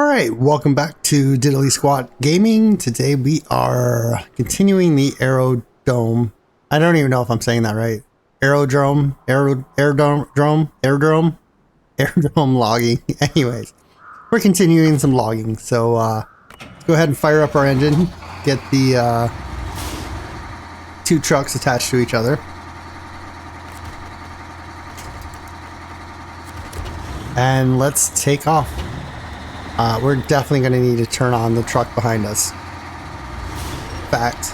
Alright, welcome back to Diddly Squat Gaming. Today we are continuing the Airdrome. I don't even know if I'm saying that right. Airdrome logging. Anyways, we're continuing some logging. So let's go ahead and fire up our engine. Get the two trucks attached to each other. And let's take off. We're definitely going to need to turn on the truck behind us. Fact.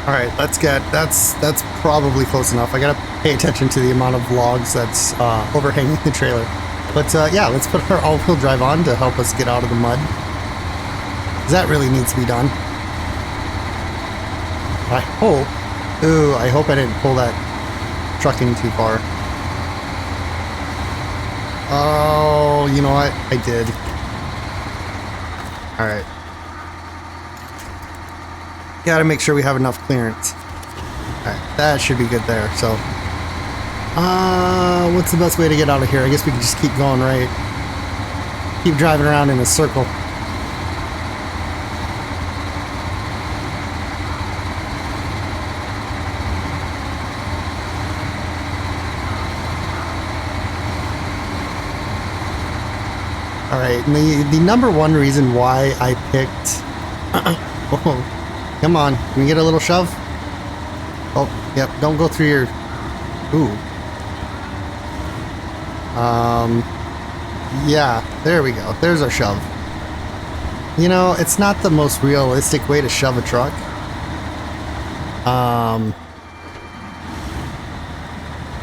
Alright, let's get... That's probably close enough. I gotta pay attention to the amount of logs that's overhanging the trailer. But yeah, let's put our all-wheel drive on to help us get out of the mud. That really needs to be done. I hope... Ooh, I hope I didn't pull that trucking too far. Oh, you know what? I did. Alright. Gotta make sure we have enough clearance. Alright, that should be good there, so. What's the best way to get out of here? I guess we can just keep going right. Keep driving around in a circle. Alright, and the number one reason why I picked... oh, come on, can we get a little shove? Oh, yep, don't go through your... Ooh. Yeah, there we go. There's our shove. You know, it's not the most realistic way to shove a truck.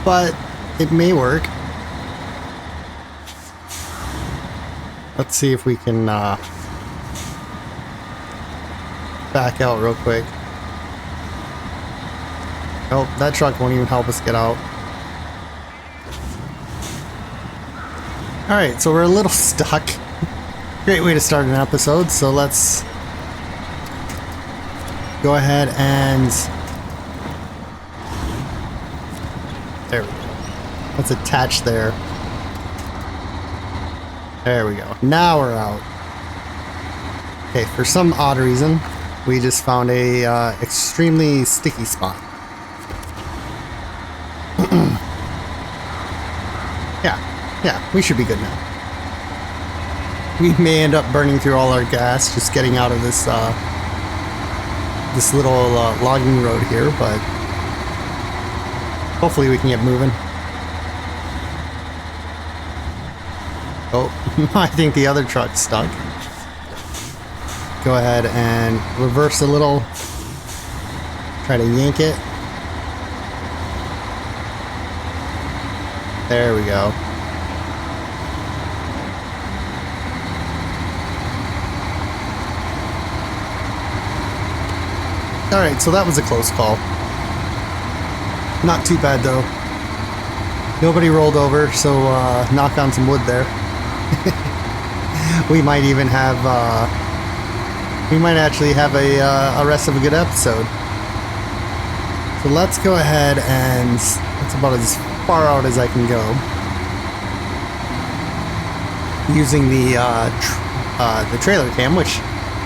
But it may work. Let's see if we can back out real quick. Oh, that truck won't even help us get out. Alright, so we're a little stuck. Great way to start an episode, so let's go ahead and... There we go. Let's attach there. There we go. Now we're out. Okay, for some odd reason, we just found a extremely sticky spot. yeah, we should be good now. We may end up burning through all our gas just getting out of this this little logging road here, but hopefully we can get moving. Oh, I think the other truck's stuck. Go ahead and reverse a little. Try to yank it. There we go. Alright, so that was a close call. Not too bad though. Nobody rolled over, so knock on some wood there. We might even have, we might actually have a rest of a good episode. So let's go ahead and, that's about as far out as I can go. Using the trailer cam, which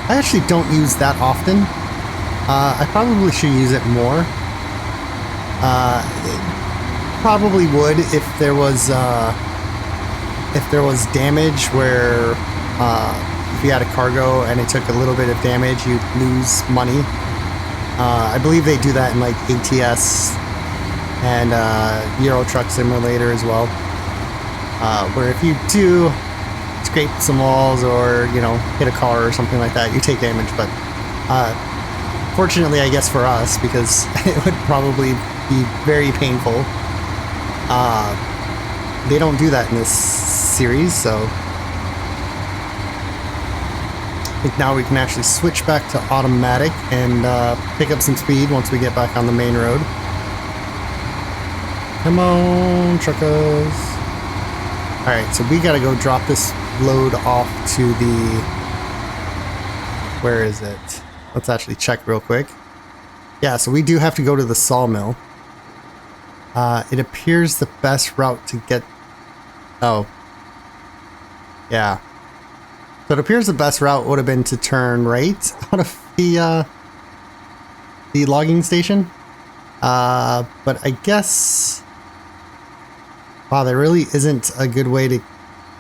I actually don't use that often. I probably should use it more. Probably would if there was damage where if you had a cargo and it took a little bit of damage, you'd lose money. I believe they do that in like ATS and Euro Truck Simulator as well, where if you do scrape some walls or, you know, hit a car or something like that, you take damage. But fortunately, I guess for us, because it would probably be very painful, they don't do that in this series, so I think now we can actually switch back to automatic and pick up some speed once we get back on the main road. Come on, truckers. Alright, so we gotta go drop this load off to the... Where is it? Let's actually check real quick. Yeah, so we do have to go to the sawmill. It appears the best route to get... Oh. Yeah. So it appears the best route would have been to turn right out of the logging station. But I guess... Wow, there really isn't a good way to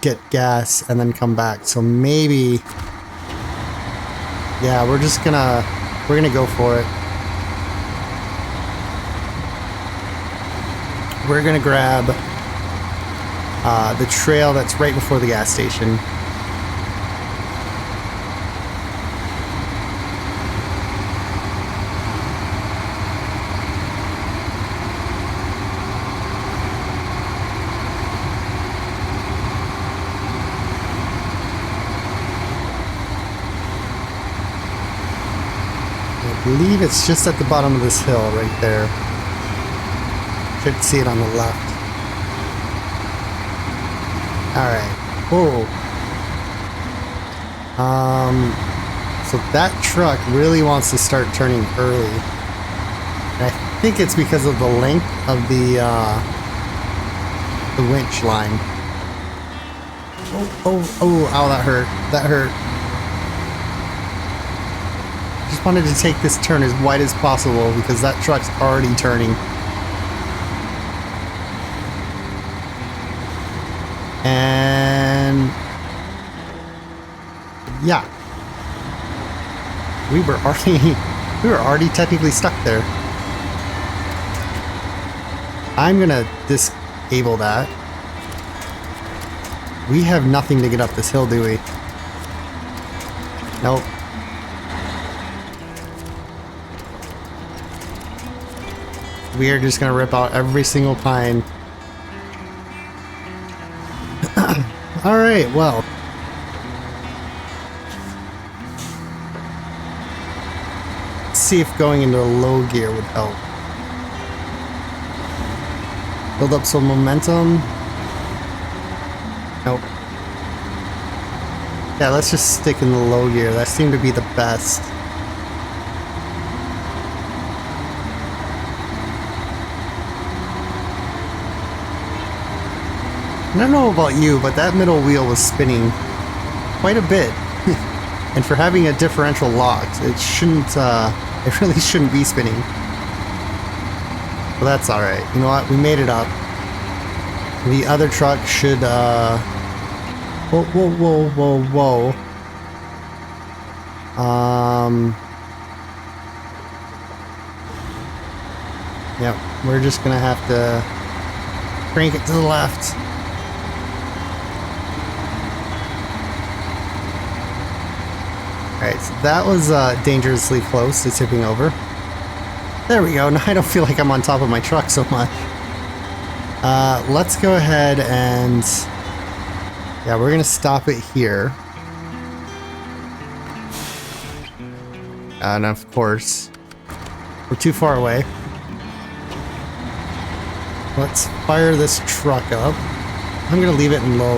get gas and then come back. So maybe... Yeah, we're gonna go for it. We're gonna grab the trail that's right before the gas station. I believe it's just at the bottom of this hill right there. Should see it on the left. Alright. Whoa. So that truck really wants to start turning early. And I think it's because of the length of the winch line. Ow, that hurt. That hurt. Just wanted to take this turn as wide as possible because that truck's already turning. And yeah, we were already technically stuck there. I'm gonna disable that. We have nothing to get up this hill, do we? Nope. We are just gonna rip out every single pine. Alright, well. Let's see if going into low gear would help. Build up some momentum. Nope. Yeah, let's just stick in the low gear. That seemed to be the best. I don't know about you, but that middle wheel was spinning quite a bit. And for having a differential locked, it really shouldn't be spinning. But that's alright. You know what? We made it up. The other truck should, whoa. Yep, we're just gonna have to crank it to the left. Alright, so that was dangerously close to tipping over. There we go. Now I don't feel like I'm on top of my truck so much. Let's go ahead and... Yeah, we're going to stop it here. And of course, we're too far away. Let's fire this truck up. I'm going to leave it in low.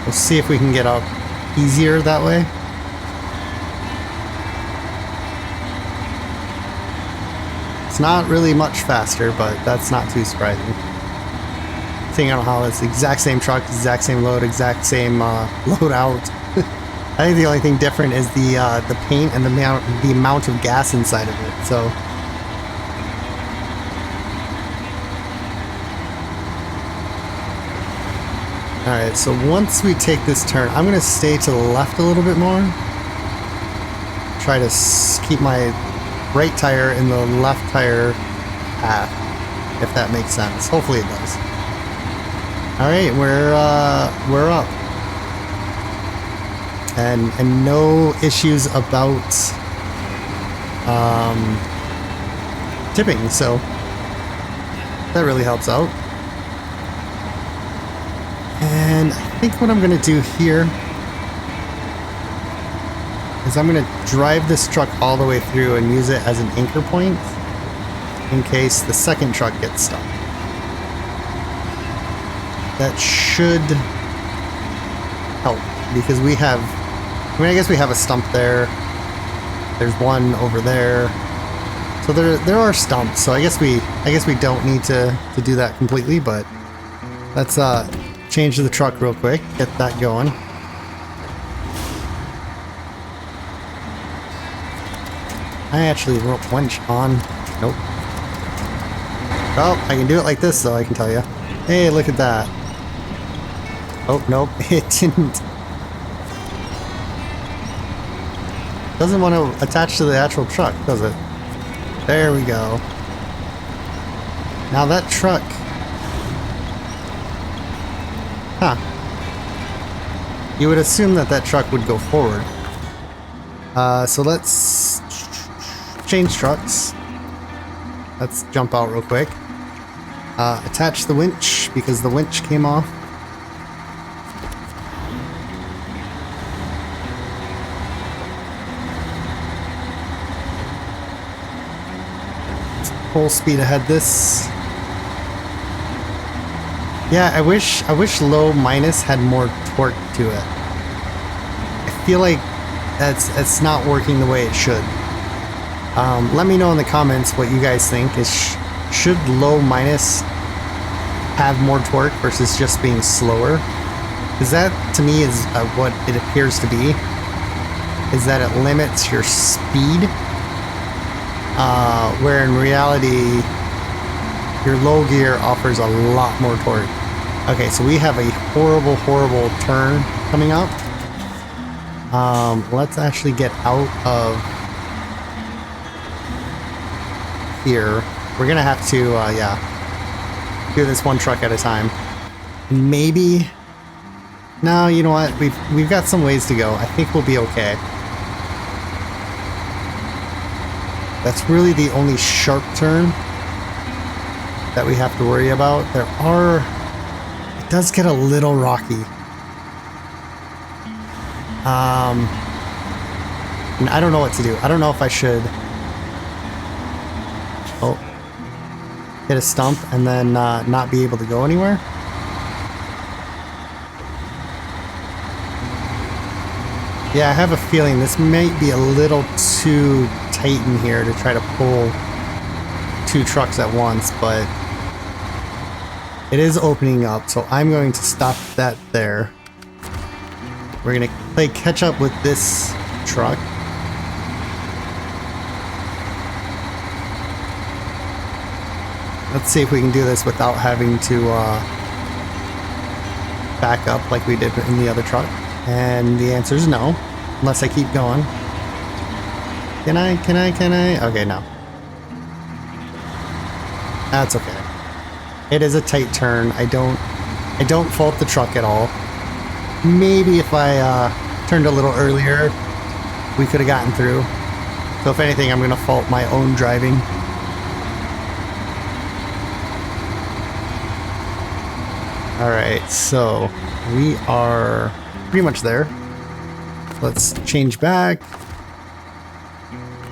We'll see if we can get up easier that way. It's not really much faster, but that's not too surprising. Seeing out how it's the exact same truck, exact same load, exact same load out. I think the only thing different is the paint and the amount of gas inside of it. So alright, so once we take this turn, I'm going to stay to the left a little bit more. Try to keep my right tire in the left tire path, if that makes sense. Hopefully it does. Alright, we're up. And no issues about tipping, so that really helps out. And I think what I'm going to do here is I'm going to drive this truck all the way through and use it as an anchor point in case the second truck gets stuck. That should help because we have, I mean, I guess we have a stump there. There's one over there. So there are stumps. So I guess we don't need to do that completely, but let's change the truck real quick, get that going. I actually wrote winch on. Nope. Oh, I can do it like this though, I can tell you. Hey, look at that. Oh, nope, it didn't. Doesn't want to attach to the actual truck, does it? There we go. Now that truck... Huh. You would assume that that truck would go forward. So let's change trucks. Let's jump out real quick. Attach the winch because the winch came off. Full speed ahead this. Yeah, I wish low minus had more torque to it. I feel like it's not working the way it should. Let me know in the comments what you guys think. Should low minus have more torque versus just being slower? Because that to me is what it appears to be. Is that it limits your speed, where in reality your low gear offers a lot more torque. Okay, so we have a horrible turn coming up. Let's actually get out of here. We're gonna have to, yeah, do this one truck at a time. Maybe. No, you know what? We've got some ways to go. I think we'll be okay. That's really the only sharp turn that we have to worry about. It does get a little rocky. And I don't know what to do. I don't know if I should hit a stump and then not be able to go anywhere. Yeah, I have a feeling this might be a little too tight in here to try to pull two trucks at once, but it is opening up, so I'm going to stop that there. We're going to play catch up with this truck. Let's see if we can do this without having to back up like we did in the other truck. And the answer is no, unless I keep going. Can I? Okay, no. That's okay. It is a tight turn. I don't fault the truck at all. Maybe if I turned a little earlier, we could have gotten through. So if anything, I'm going to fault my own driving. Alright, so we are pretty much there. Let's change back.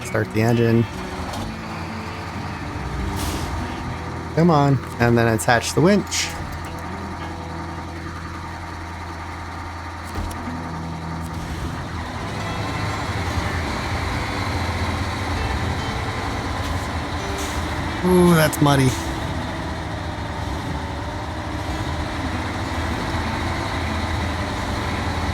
Start the engine. Come on. And then attach the winch. Ooh, that's muddy.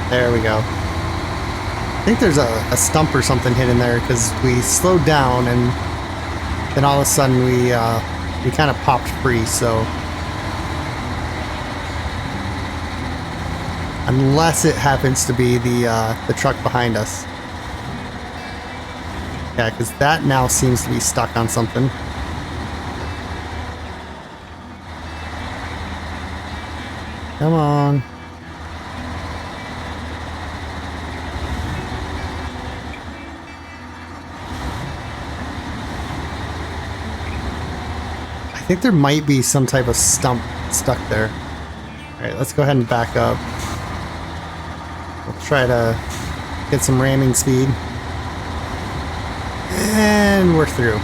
There we go. I think there's a stump or something hidden there because we slowed down and then all of a sudden we kind of popped free, so unless it happens to be the truck behind us. Yeah, because that now seems to be stuck on something. Come on. I think there might be some type of stump stuck there. Alright, let's go ahead and back up. We'll try to get some ramming speed. And we're through.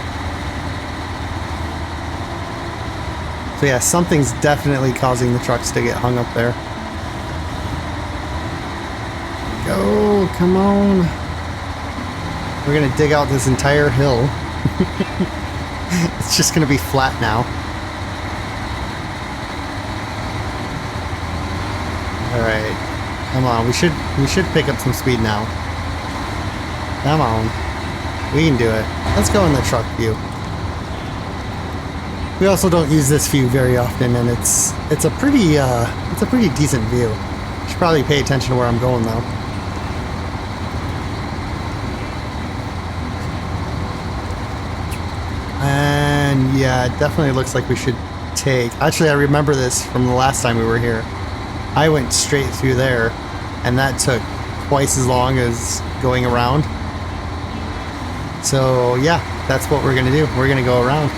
So yeah, something's definitely causing the trucks to get hung up there. Go, come on. We're gonna dig out this entire hill. It's just gonna be flat now. Alright. Come on, we should pick up some speed now. Come on. We can do it. Let's go in the truck view. We also don't use this view very often, and it's a pretty decent view. Should probably pay attention to where I'm going though. And yeah, it definitely looks like we should take... Actually, I remember this from the last time we were here. I went straight through there, and that took twice as long as going around. So yeah, that's what we're gonna do. We're gonna go around,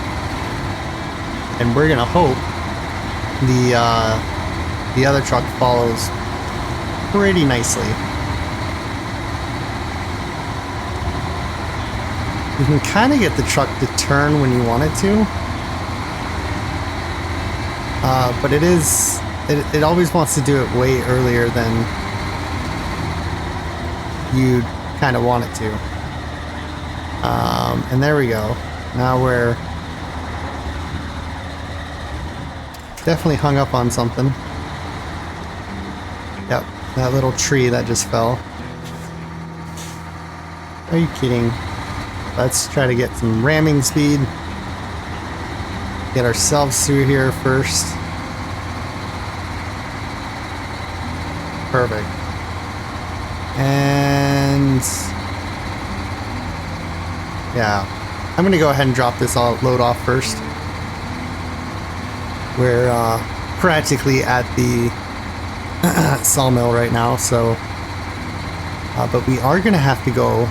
and we're gonna hope the other truck follows pretty nicely. You can kind of get the truck to turn when you want it to, but it always wants to do it way earlier than you kind of want it to. And there we go. Now we're definitely hung up on something. Yep, that little tree that just fell. Are you kidding? Let's try to get some ramming speed. Get ourselves through here first. Perfect. And yeah, I'm gonna go ahead and drop this load off first. We're practically at the sawmill right now, so but we are gonna have to go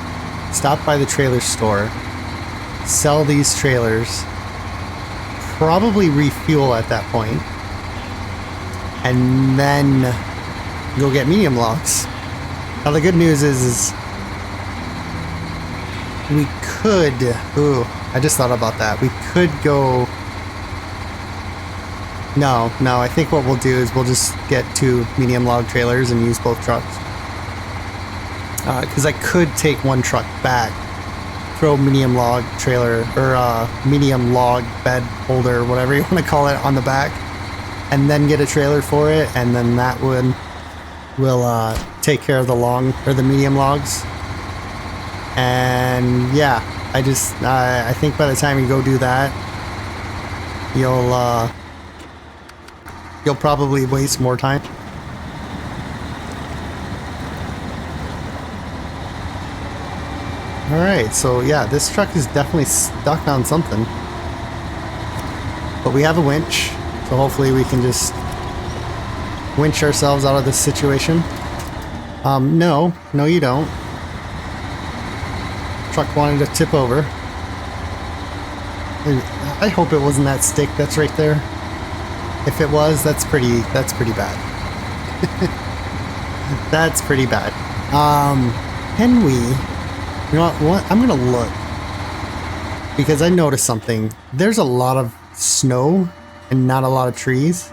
stop by the trailer store, sell these trailers, probably refuel at that point, and then go get medium logs. Now the good news is we could, I just thought about that. We could go, no, I think what we'll do is we'll just get 2 medium log trailers and use both trucks. Because I could take one truck back, throw medium log trailer, or medium log bed holder, whatever you want to call it, on the back, and then get a trailer for it, and then that will take care of the medium logs. And yeah, I think by the time you go do that, you'll probably waste more time. Alright, so yeah, this truck is definitely stuck on something. But we have a winch, so hopefully we can just winch ourselves out of this situation. No you don't. Truck wanted to tip over. I hope it wasn't that stick that's right there. If it was, that's pretty bad. That's pretty bad. Can we... You know what? I'm gonna look, because I noticed something. There's a lot of snow and not a lot of trees.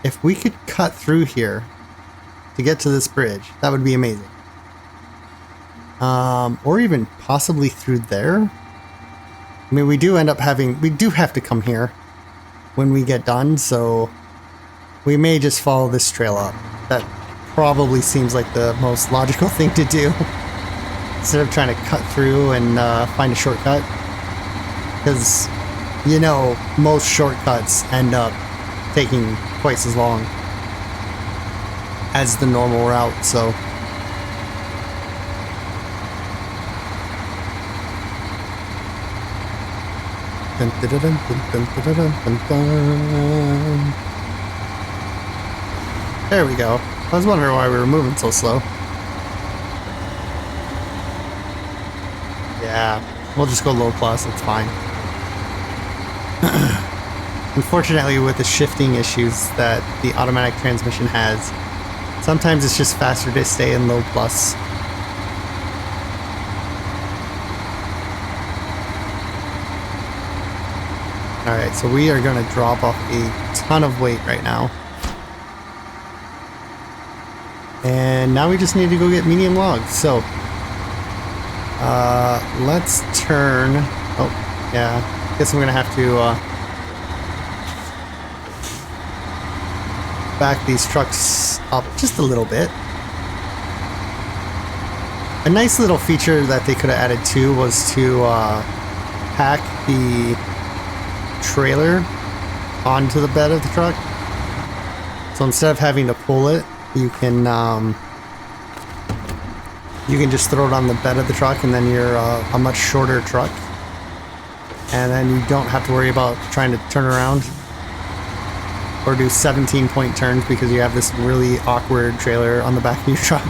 If we could cut through here to get to this bridge, that would be amazing. Or even possibly through there. I mean, we do have to come here when we get done, so we may just follow this trail up. That probably seems like the most logical thing to do. Instead of trying to cut through and find a shortcut. Because, you know, most shortcuts end up taking twice as long as the normal route, so... Dun, dun, dun, dun, dun, dun, dun, dun. There we go. I was wondering why we were moving so slow. Yeah, we'll just go low plus, it's fine. Unfortunately, with the shifting issues that the automatic transmission has, sometimes it's just faster to stay in low plus. Alright, so we are going to drop off a ton of weight right now. And now we just need to go get medium logs, so... let's turn... Oh, yeah. Guess I'm gonna have to back these trucks up just a little bit. A nice little feature that they could have added too was to pack the trailer onto the bed of the truck. So instead of having to pull it, you can just throw it on the bed of the truck, and then you're a much shorter truck. And then you don't have to worry about trying to turn around or do 17-point turns because you have this really awkward trailer on the back of your truck.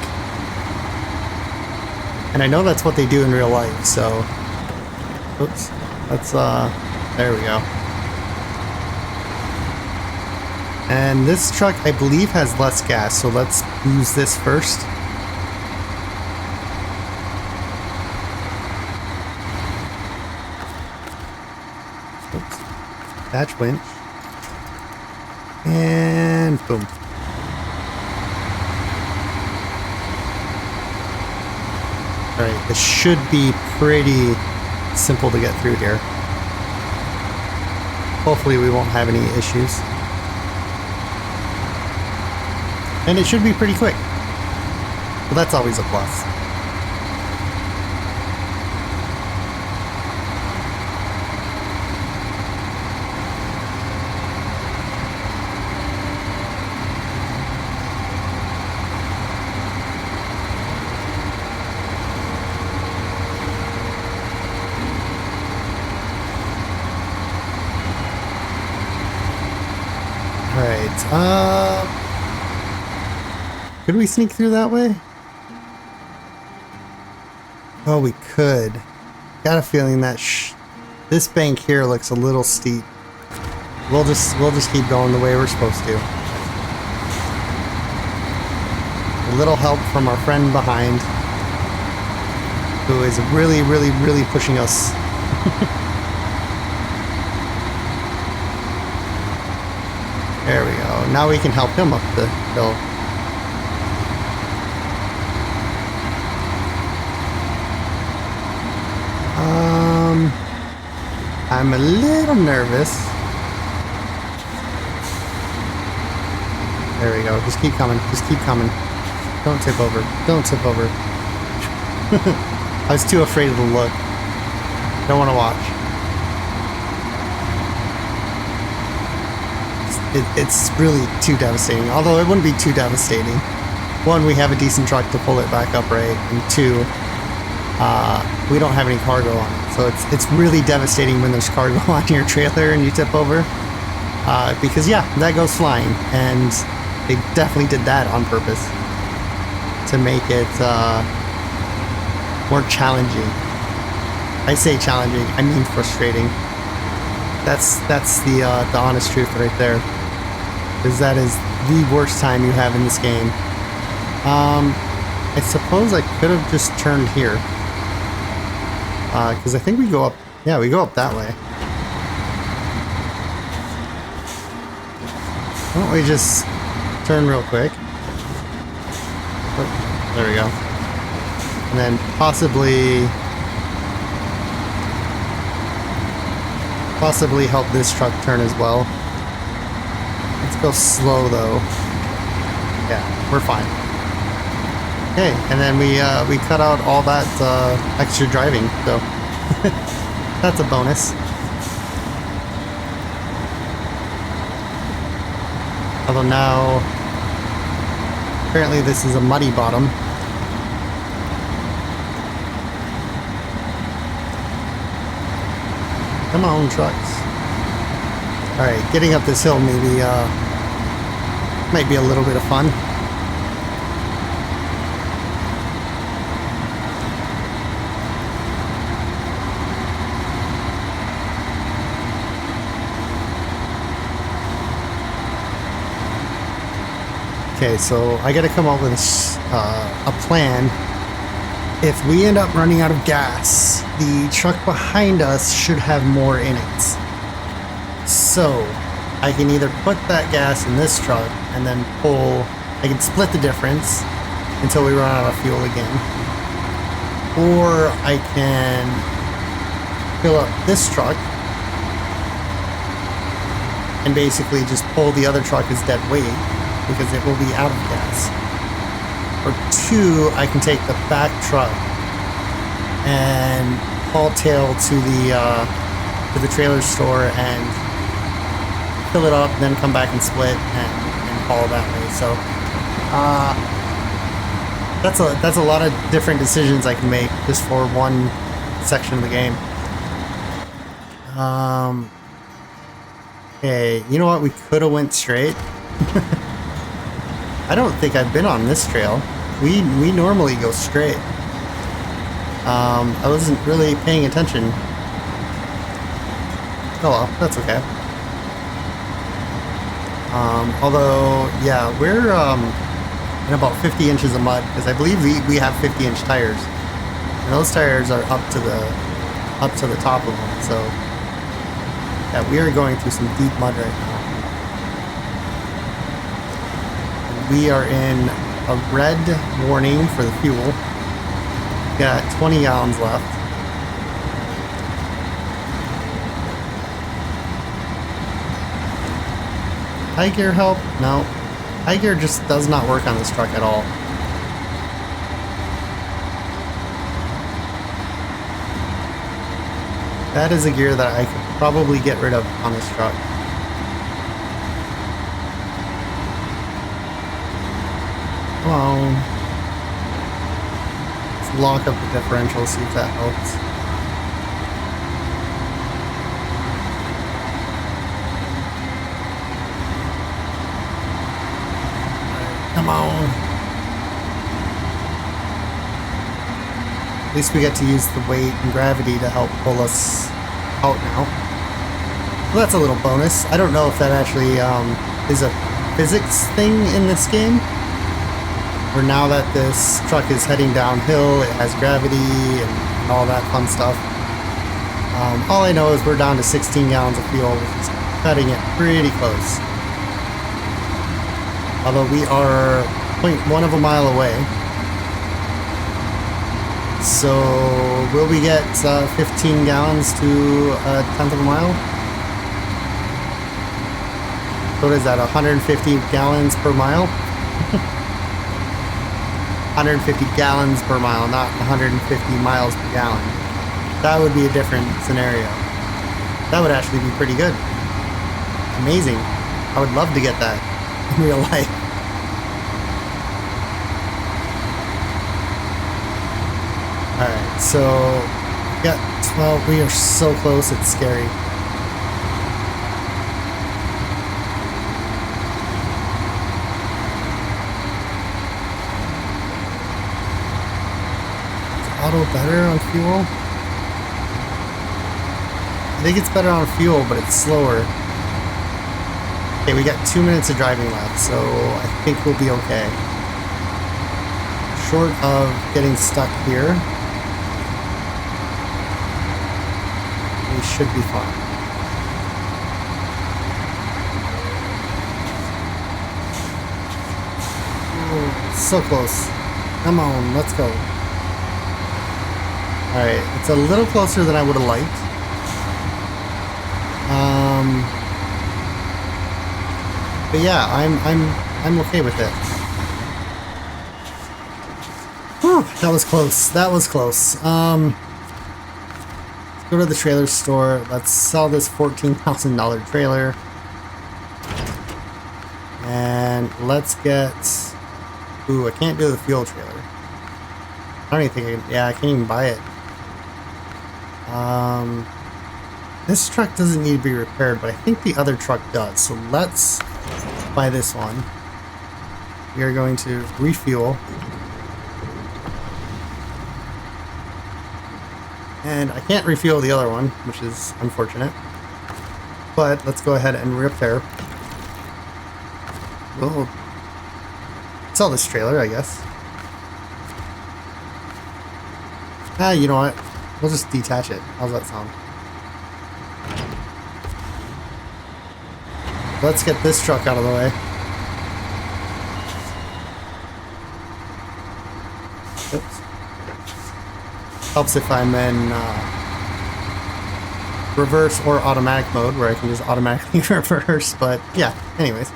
And I know that's what they do in real life, so... Oops. Let's, there we go. And this truck, I believe, has less gas, so let's use this first. Attach winch. And boom. Alright, this should be pretty simple to get through here. Hopefully we won't have any issues. And it should be pretty quick. Well, that's always a plus. Could we sneak through that way? Oh, we could. Got a feeling that this bank here looks a little steep. We'll just keep going the way we're supposed to. A little help from our friend behind, who is really pushing us. There we go. Now we can help him up the hill. I'm a little nervous. There we go. Just keep coming. Just keep coming. Don't tip over. Don't tip over. I was too afraid of the look. Don't want to watch. It's really too devastating. Although it wouldn't be too devastating. One, we have a decent truck to pull it back upright, and two, we don't have any cargo on it. So it's really devastating when there's cargo on your trailer and you tip over. Because yeah, that goes flying, and they definitely did that on purpose to make it more challenging. I say challenging, I mean frustrating. That's the honest truth right there. Because that is the worst time you have in this game. I suppose I could have just turned here. Because I think we go up... Yeah, we go up that way. Why don't we just turn real quick? Oh, there we go. And then possibly help this truck turn as well. Let's go slow though. Yeah, we're fine. Okay, and then we cut out all that extra driving, so that's a bonus. Although now, apparently this is a muddy bottom. Come on, trucks. Alright, getting up this hill maybe might be a little bit of fun. Okay, so I gotta come up with a plan. If we end up running out of gas, the truck behind us should have more in it. So I can either put that gas in this truck and then I can split the difference until we run out of fuel again. Or I can fill up this truck and basically just pull the other truck as dead weight because it will be out of gas. Or 2, I can take the back truck and haul tail to the trailer store and fill it up, and then come back and split and haul that way. So that's a lot of different decisions I can make just for one section of the game. Okay, you know what? We could have went straight. I don't think I've been on this trail. We normally go straight. I wasn't really paying attention. Oh well, that's okay. Although, yeah, we're in about 50 inches of mud because I believe we have 50-inch tires, and those tires are up to the top of them. So, yeah, we are going through some deep mud right now. We are in a red warning for the fuel. Got 20 gallons left. High gear help? No. High gear just does not work on this truck at all. That is a gear that I could probably get rid of on this truck. Come on. Let's lock up the differential, see if that helps. Come on. At least we get to use the weight and gravity to help pull us out now. Well, that's a little bonus. I don't know if that actually is a physics thing in this game, or now that this truck is heading downhill, it has gravity and all that fun stuff. All I know is we're down to 16 gallons of fuel, which is cutting it pretty close. Although we are 0.1 of a mile away. So will we get 15 gallons to a tenth of a mile? What is that, 150 gallons per mile? 150 gallons per mile, not 150 miles per gallon. That would be a different scenario. That would actually be pretty good. Amazing. I would love to get that in real life. Alright, so we got 12. We are so close, it's scary. Is auto better on fuel? I think it's better on fuel, but it's slower. Okay, we got 2 minutes of driving left, so I think we'll be okay. Short of getting stuck here, we should be fine. Oh, so close. Come on, let's go. Alright, it's a little closer than I would have liked. But yeah, I'm okay with it. Whew, that was close. That was close. Let's go to the trailer store. Let's sell this $14,000 trailer. And let's get... Ooh, I can't do the fuel trailer. I don't even think I can... Yeah, I can't even buy it. This truck doesn't need to be repaired, but I think the other truck does. So let's buy this one. We are going to refuel. And I can't refuel the other one, which is unfortunate. But let's go ahead and repair. We'll sell this trailer, I guess. Ah, you know what? We'll just detach it. How's that sound? Let's get this truck out of the way. Oops. Helps if I'm in reverse or automatic mode where I can just automatically reverse, but yeah, anyways.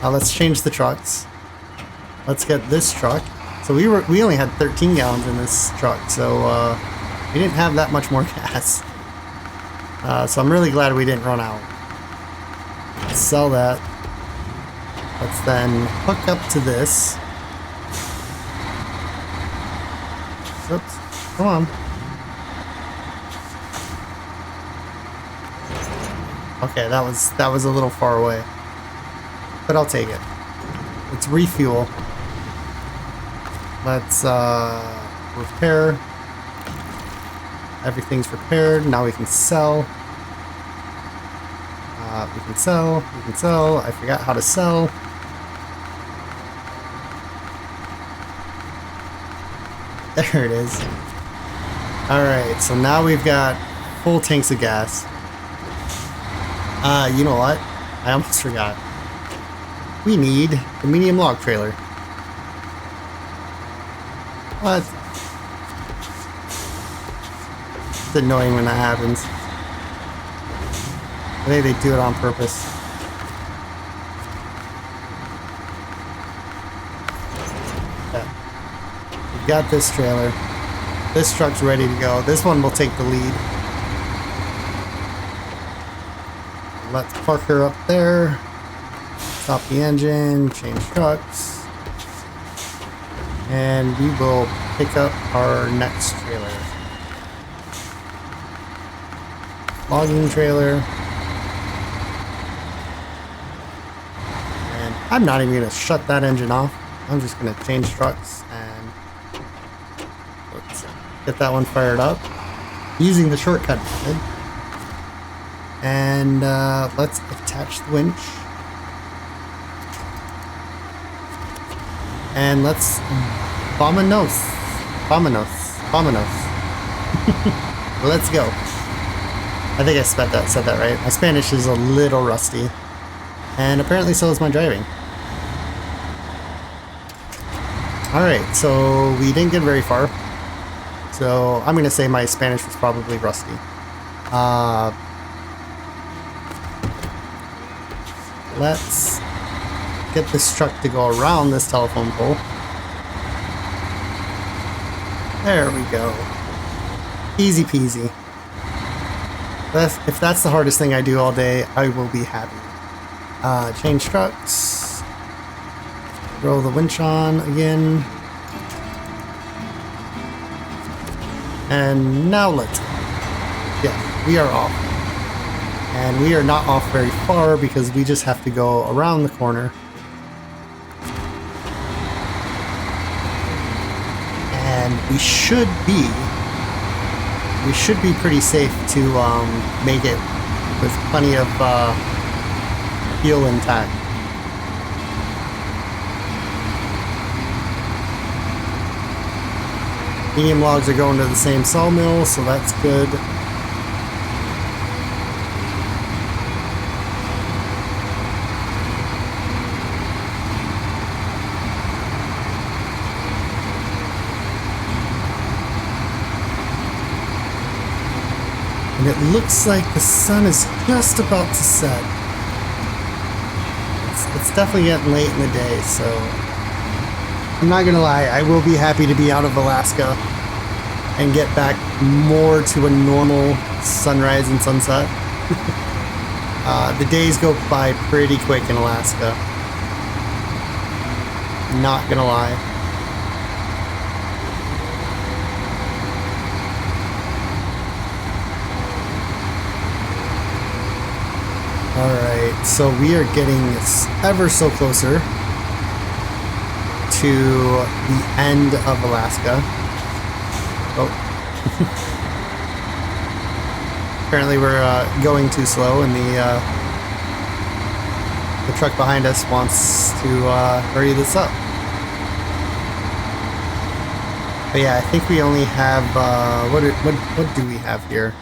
Let's change the trucks. Let's get this truck. So we only had 13 gallons in this truck, so we didn't have that much more gas. So I'm really glad we didn't run out. Let's sell that. Let's then hook up to this. Oops, come on. Okay, that was a little far away, but I'll take it. Let's refuel. Let's repair. Everything's repaired. Now we can sell. We can sell. We can sell. I forgot how to sell. There it is. Alright, so now we've got full tanks of gas. You know what? I almost forgot. We need the medium log trailer. What? It's annoying when that happens. I think they do it on purpose. Okay. We've got this trailer. This truck's ready to go. This one will take the lead. Let's park her up there. Stop the engine, change trucks. And we will pick up our next trailer. Logging trailer. And I'm not even going to shut that engine off. I'm just going to change trucks and let's get that one fired up using the shortcut method. And let's attach the winch. And let's Vamonos. Let's go. I think I said that right. My Spanish is a little rusty. And apparently so is my driving. Alright, so we didn't get very far. So I'm gonna say my Spanish was probably rusty. Let's get this truck to go around this telephone pole. There we go. Easy peasy. If that's the hardest thing I do all day, I will be happy. Change trucks. Roll the winch on again. And now let's go. Yeah, we are off. And we are not off very far because we just have to go around the corner. And we should be pretty safe to make it with plenty of fuel intact. Medium logs are going to the same sawmill, so that's good. And it looks like the sun is just about to set. It's definitely getting late in the day, so I'm not gonna lie, I will be happy to be out of Alaska and get back more to a normal sunrise and sunset. The days go by pretty quick in Alaska. Not gonna lie. Alright, so we are getting ever so closer to the end of Alaska. Oh. Apparently we're going too slow and the truck behind us wants to hurry this up. But yeah, I think we only have, what do we have here?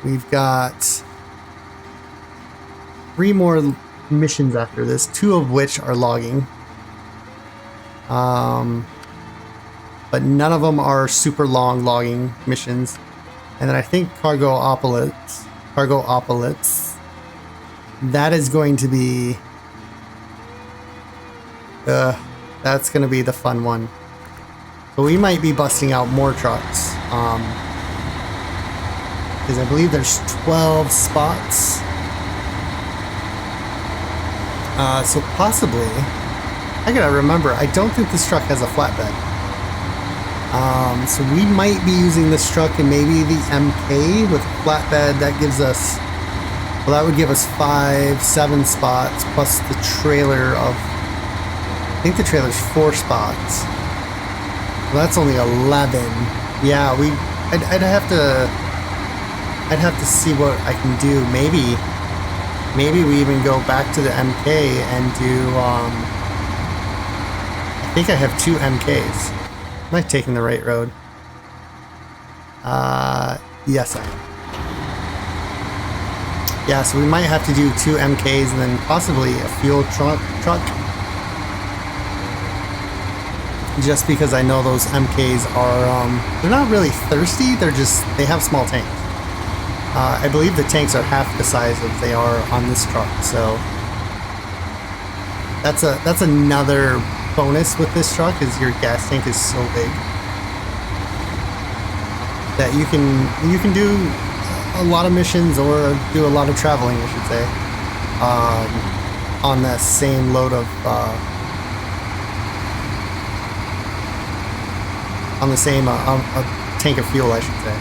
We've got 3 more missions after this, 2 of which are logging. But none of them are super long logging missions. And then I think cargo operates. That is going to be that's going to be the fun one. So we might be busting out more trucks. Because I believe there's 12 spots. So possibly, I gotta remember, I don't think this truck has a flatbed. So we might be using this truck and maybe the MK with a flatbed. That gives us, well, that would give us 7 spots plus the trailer of, I think the trailer's 4 spots. Well, that's only 11. Yeah, I'd have to see what I can do. Maybe we even go back to the MK and do, I think I have 2 MKs. Am I taking the right road? Yes, I am. Yeah, so we might have to do 2 MKs and then possibly a fuel truck. Just because I know those MKs are, they're not really thirsty, they have small tanks. I believe the tanks are half the size of they are on this truck, so that's another bonus with this truck, is your gas tank is so big that you can do a lot of missions or do a lot of traveling, I should say, on that same load of on the same a tank of fuel, I should say.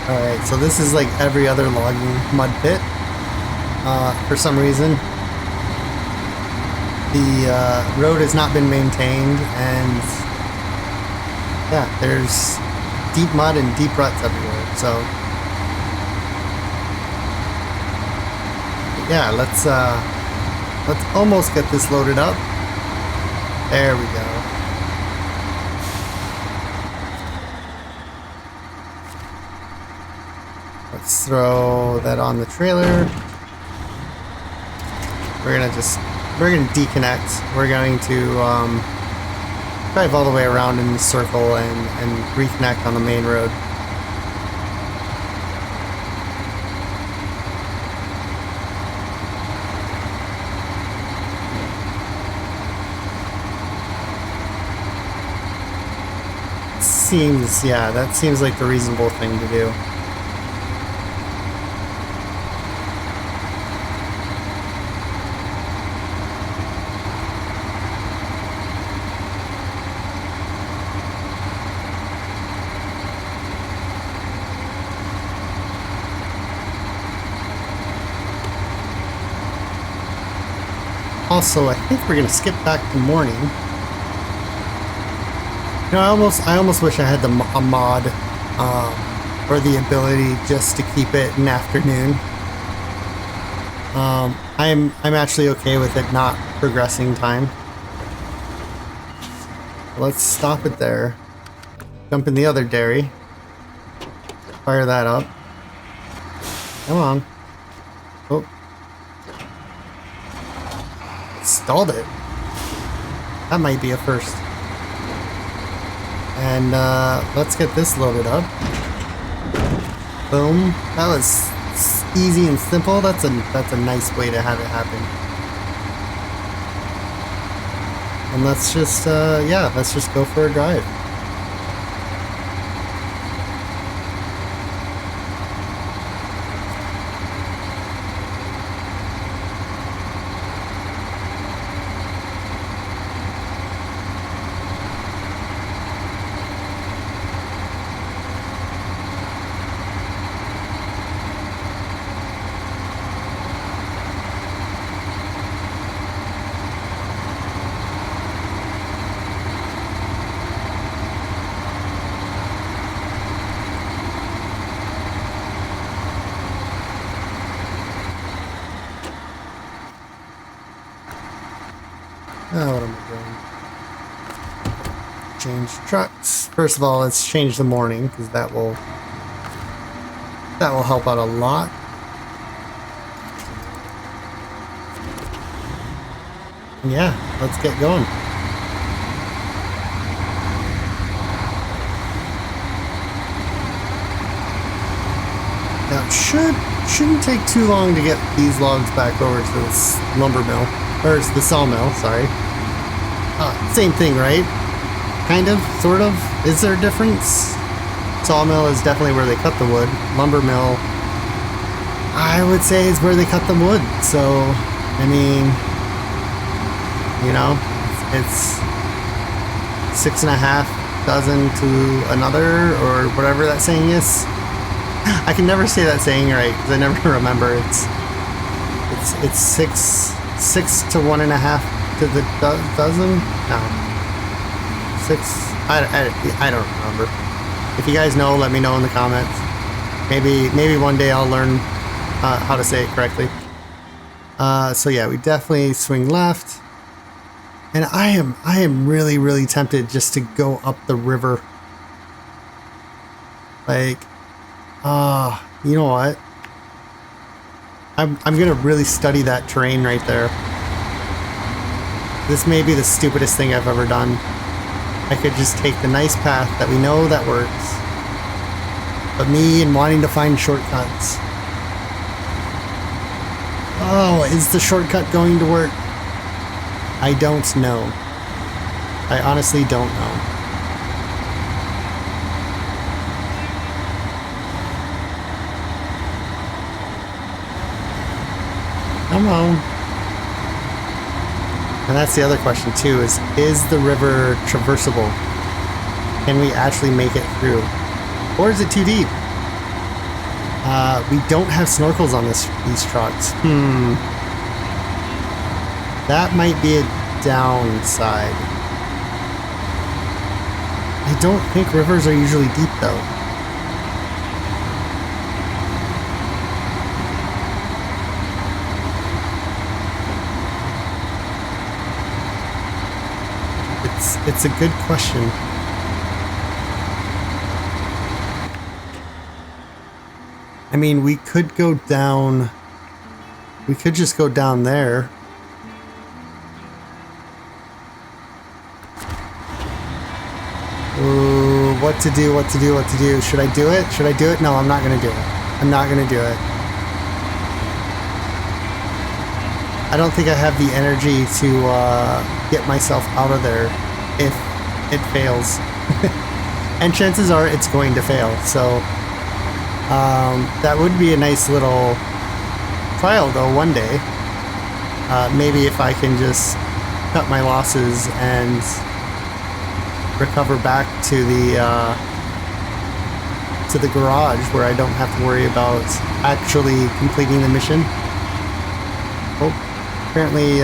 Alright, so this is like every other logging mud pit. For some reason, the road has not been maintained, and yeah, there's deep mud and deep ruts everywhere. So yeah, let's almost get this loaded up. There we go. Let's throw that on the trailer. We're gonna deconnect. We're going to drive all the way around in the circle and reconnect on the main road. That seems like the reasonable thing to do. Also, I think we're gonna skip back to morning. You know, I almost wish I had a mod or the ability just to keep it in afternoon. I'm actually okay with it not progressing time. Let's stop it there. Jump in the other dairy. Fire that up. Come on. Oh. Stalled it. That might be a first. And let's get this loaded up. Boom. That was easy and simple. That's a nice way to have it happen. And let's just let's just go for a drive. change trucks. First of all, let's change the morning because that will help out a lot. Yeah, let's get going. Now it shouldn't take too long to get these logs back over to this lumber mill, or the sawmill, sorry. Same thing, right? Kind of, sort of. Is there a difference? Sawmill is definitely where they cut the wood. Lumber mill, I would say, is where they cut the wood. So, I mean, you know, it's 6.5 dozen to another, or whatever that saying is. I can never say that saying right because I never remember. It's six to 1.5 to the dozen. No, 6. I don't remember. If you guys know, let me know in the comments. Maybe one day I'll learn how to say it correctly. So yeah, we definitely swing left. And I am really tempted just to go up the river. Like, you know what? I'm gonna really study that terrain right there. This may be the stupidest thing I've ever done. I could just take the nice path that we know that works. But me and wanting to find shortcuts. Oh, is the shortcut going to work? I don't know. I honestly don't know. Come on. And that's the other question too, is the river traversable? Can we actually make it through? Or is it too deep? We don't have snorkels on these trucks. That might be a downside. I don't think rivers are usually deep though. It's a good question. I mean, we could go down. We could just go down there. Ooh, what to do? Should I do it? No, I'm not gonna do it. I'm not gonna do it. I don't think I have the energy to get myself out of there if it fails. And chances are it's going to fail, so that would be a nice little trial though one day. Maybe if I can just cut my losses and recover back to the garage where I don't have to worry about actually completing the mission. Oh, apparently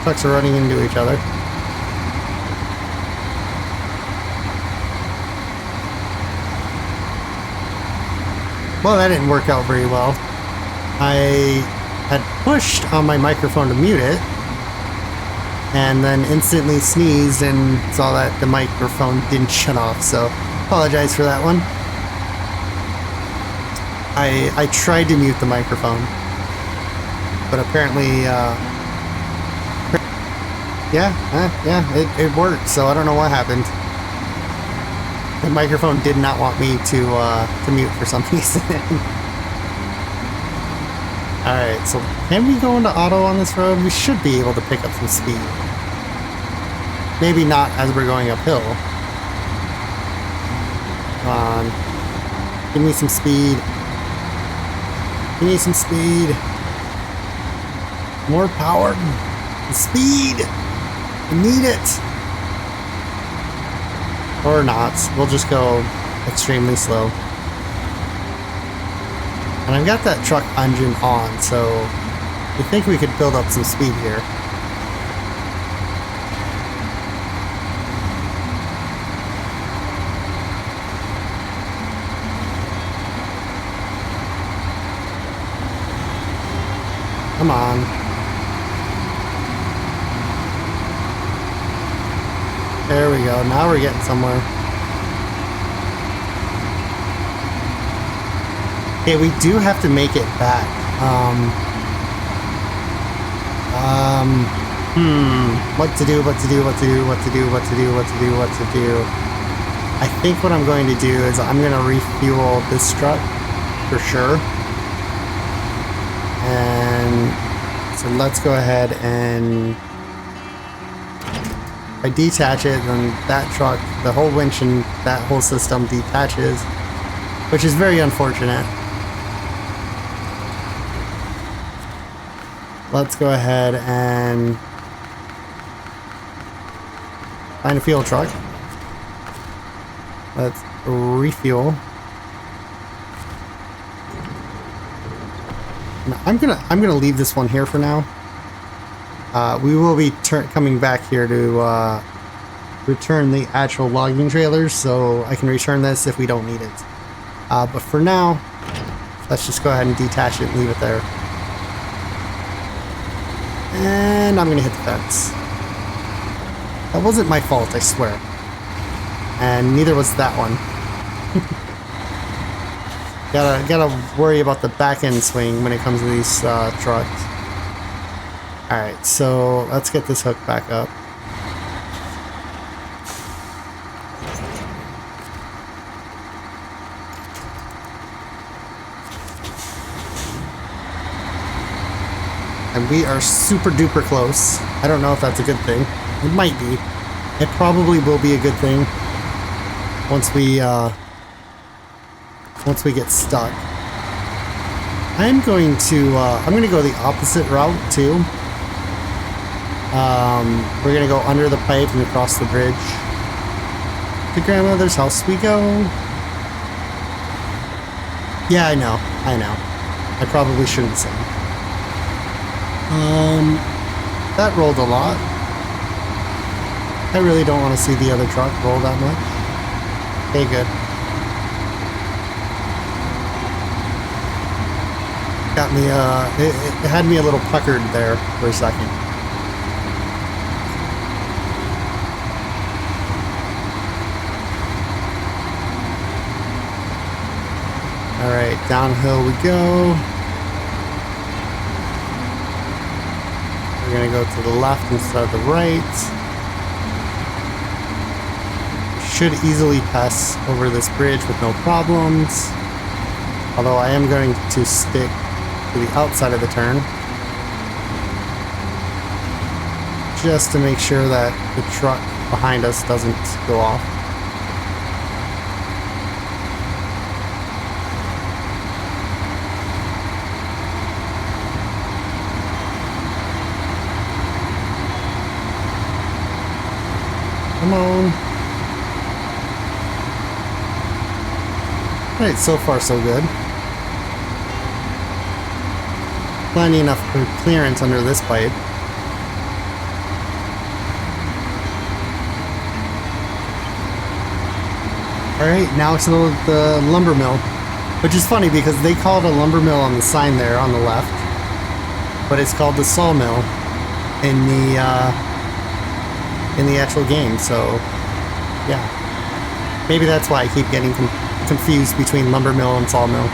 trucks are running into each other. Well, that didn't work out very well. I had pushed on my microphone to mute it, and then instantly sneezed and saw that the microphone didn't shut off, so apologize for that one. I tried to mute the microphone, but apparently, it worked, so I don't know what happened. The microphone did not want me to mute for some reason. Alright, so can we go into auto on this road? We should be able to pick up some speed. Maybe not as we're going uphill. Come on. Give me some speed. Give me some speed. More power. Speed! I need it! Or not. We'll just go extremely slow. And I've got that truck engine on, so I think we could build up some speed here. Come on. There we go. Now we're getting somewhere. Okay, we do have to make it back. What to do, what to do, what to do, what to do, what to do, what to do, what to do. I think what I'm going to do is I'm going to refuel this truck for sure. And so let's go ahead and if I detach it, then that truck, the whole winch and that whole system detaches, which is very unfortunate. Let's go ahead and find a fuel truck. Let's refuel. Now, I'm gonna leave this one here for now. We will be coming back here to return the actual logging trailers, so I can return this if we don't need it. But for now, let's just go ahead and detach it and leave it there. And I'm gonna hit the fence. That wasn't my fault, I swear. And neither was that one. gotta worry about the back end swing when it comes to these trucks. Alright, so let's get this hook back up. And we are super duper close. I don't know if that's a good thing. It might be. It probably will be a good thing once we get stuck. I'm going to go the opposite route too. We're gonna go under the pipe and across the bridge. To grandmother's house we go. Yeah, I know. I probably shouldn't sing. That rolled a lot. I really don't want to see the other truck roll that much. Okay, good. Got me, it had me a little puckered there for a second. Alright, downhill we go. We're gonna go to the left instead of the right. Should easily pass over this bridge with no problems. Although I am going to stick to the outside of the turn. Just to make sure that the truck behind us doesn't go off. Come on. Alright, so far so good. Plenty enough for clearance under this pipe. Alright, now to the lumber mill. Which is funny because they call it a lumber mill on the sign there on the left. But it's called the sawmill in the actual game, so yeah. Maybe that's why I keep getting confused between lumber mill and sawmill.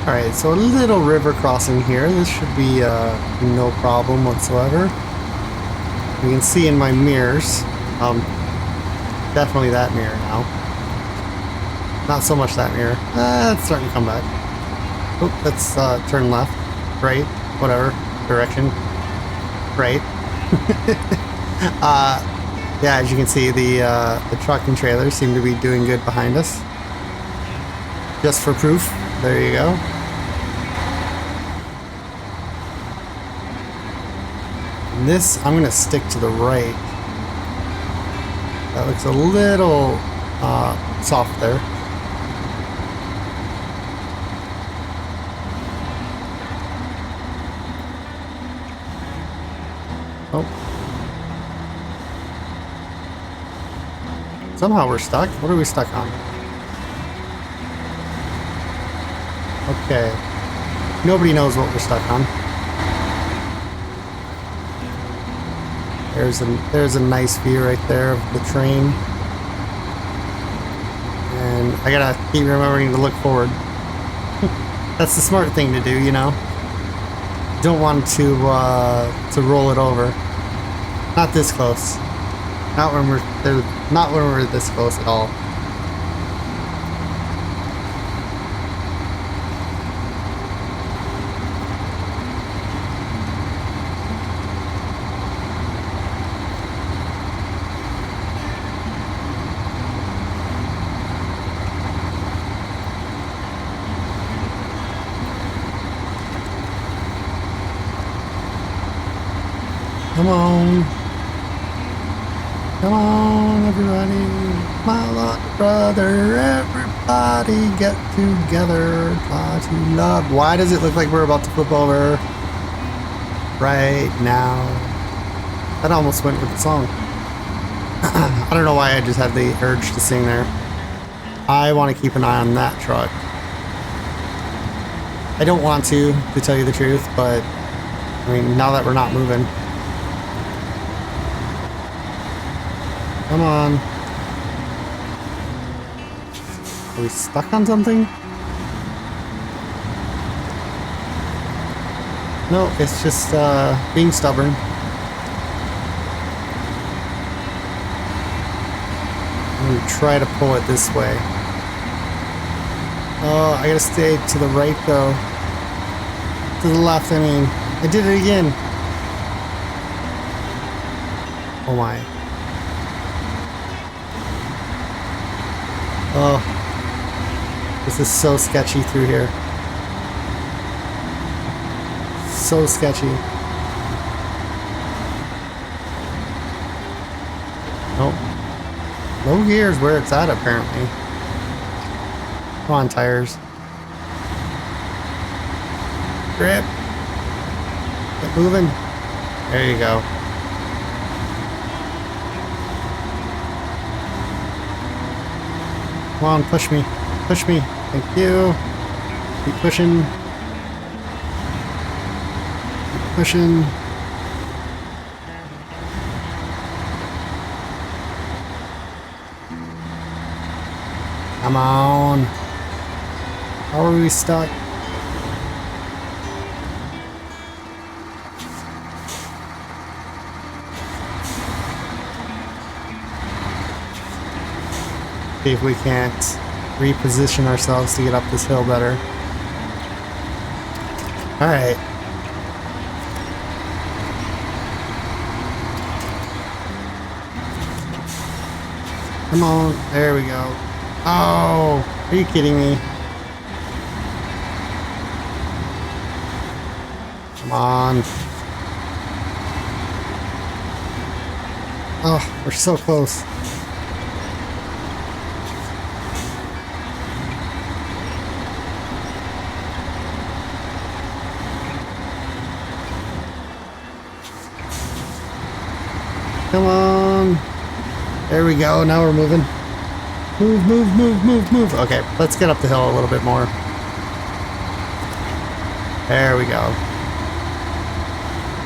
Alright, so a little river crossing here. This should be no problem whatsoever. You can see in my mirrors, definitely that mirror now. Not so much that mirror. It's starting to come back. Oh, let's turn left, right, whatever direction. Right. Yeah, as you can see, the truck and trailer seem to be doing good behind us. Just for proof, there you go. And this, I'm gonna stick to the right. That looks a little soft there. Oh. Somehow we're stuck. What are we stuck on? Okay. Nobody knows what we're stuck on. There's a nice view right there of the train. And I gotta keep remembering to look forward. That's the smart thing to do, you know? Don't want to roll it over. Not this close. Not when we're this close at all. Come on. Come on, everybody. My little brother, everybody get together. Try to love. Why does it look like we're about to flip over right now? That almost went with the song. I don't know why I just had the urge to sing there. I want to keep an eye on that truck. I don't want to tell you the truth, but I mean, now that we're not moving. Come on. Are we stuck on something? No, it's just being stubborn. I'm gonna try to pull it this way. Oh, I gotta stay to the right though. To the left, I mean. I did it again. Oh my. Oh, this is so sketchy through here. So sketchy. Nope. Low gear is where it's at, apparently. Come on, tires. Grip. Get moving. There you go. Come on, push me. Push me. Thank you. Keep pushing. Keep pushing. Come on. How are we stuck? See if we can't reposition ourselves to get up this hill better. Alright. Come on. There we go. Oh, are you kidding me? Come on. Oh, we're so close. Come on. There we go. Now we're moving. Move, move, move, move, move. Okay, let's get up the hill a little bit more. There we go.